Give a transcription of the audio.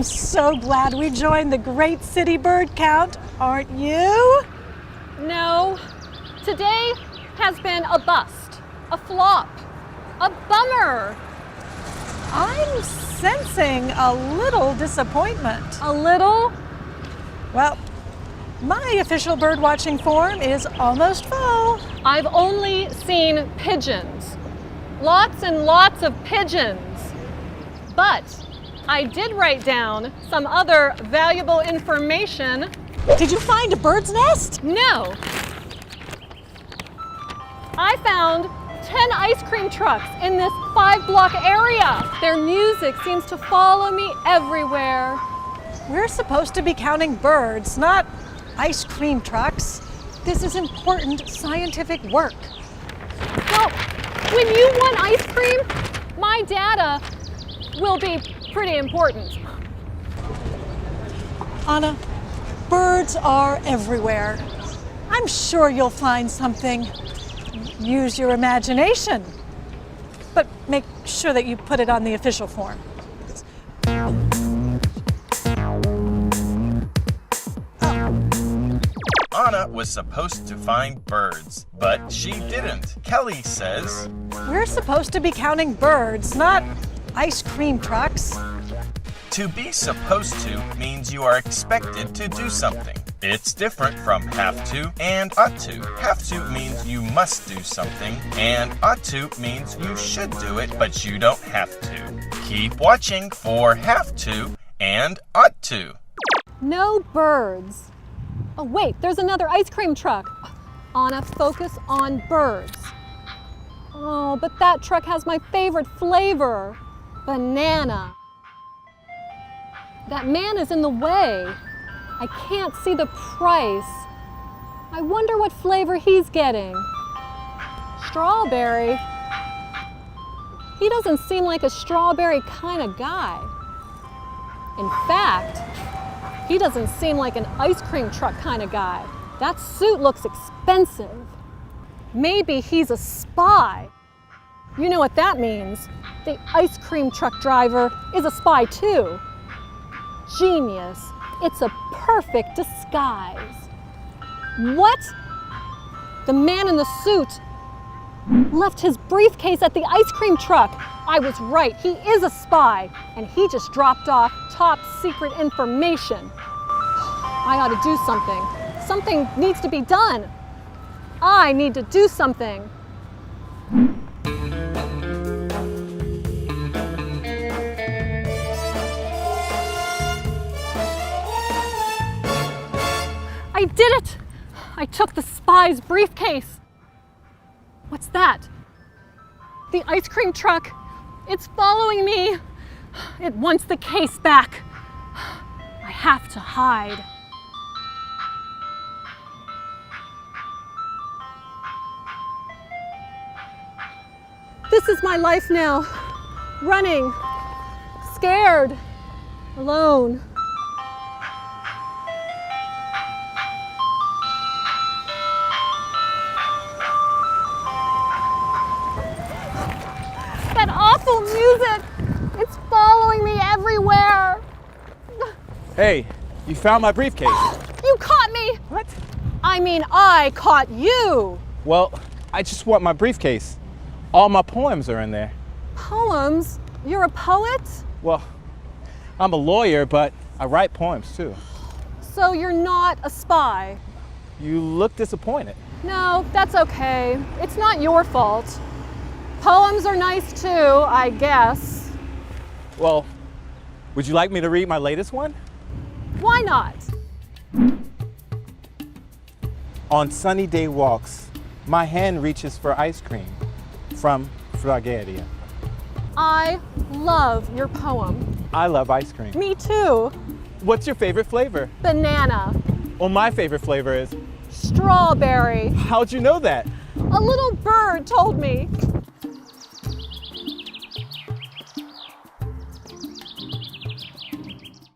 I'm so glad we joined the Great City Bird Count, aren't you? No. Today has been a bust, a flop, a bummer. I'm sensing a little disappointment. A little? Well, my official birdwatching form is almost full. I've only seen pigeons. Lots and lots of pigeons. But I did write down some other valuable information. Did you find a bird's nest? No. I found 10 ice cream trucks in this 5-block area. Their music seems to follow me everywhere. We're supposed to be counting birds, not ice cream trucks. This is important scientific work. Well, when you want ice cream, my data will be pretty important. Anna, birds are everywhere. I'm sure you'll find something. Use your imagination. But make sure that you put it on the official form. Anna was supposed to find birds, but she didn't. Kelly says, We're supposed to be counting birds, not ice cream trucks. to be supposed to means you are expected to do something. It's different from have to and ought to. Have to means you must do something, and ought to means you should do it, but you don't have to. Keep watching for have to and ought to. No birds. Oh wait, there's another ice cream truck. Anna, focus on birds. Oh, but that truck has my favorite flavor, banana. That man is in the way. I can't see the price. I wonder what flavor he's getting. Strawberry. He doesn't seem like a strawberry kind of guy. In fact, he doesn't seem like an ice cream truck kind of guy. That suit looks expensive. Maybe he's a spy. You know what that means. The ice cream truck driver is a spy too. Genius. It's a perfect disguise. What? The man in the suit left his briefcase at the ice cream truck. I was right, he is a spy, and he just dropped off top secret information. I ought to do something. Something needs to be done. I need to do something. I did it! I took the spy's briefcase. What's that? The ice cream truck. It's following me. It wants the case back. I have to hide. This is my life now. Running, scared, alone. That awful music! It's following me everywhere! Hey, you found my briefcase. You caught me! What? I mean, I caught you! Well, I just want my briefcase. All my poems are in there. Poems? You're a poet? Well, I'm a lawyer, but I write poems too. So you're not a spy? You look disappointed. No, that's okay. It's not your fault. Poems are nice too, I guess. Well, would you like me to read my latest one? Why not? On sunny day walks, my hand reaches for ice cream from Fragaria. I love your poem. I love ice cream. Me too. What's your favorite flavor? Banana. Well, my favorite flavor is... Strawberry. How'd you know that? A little bird told me.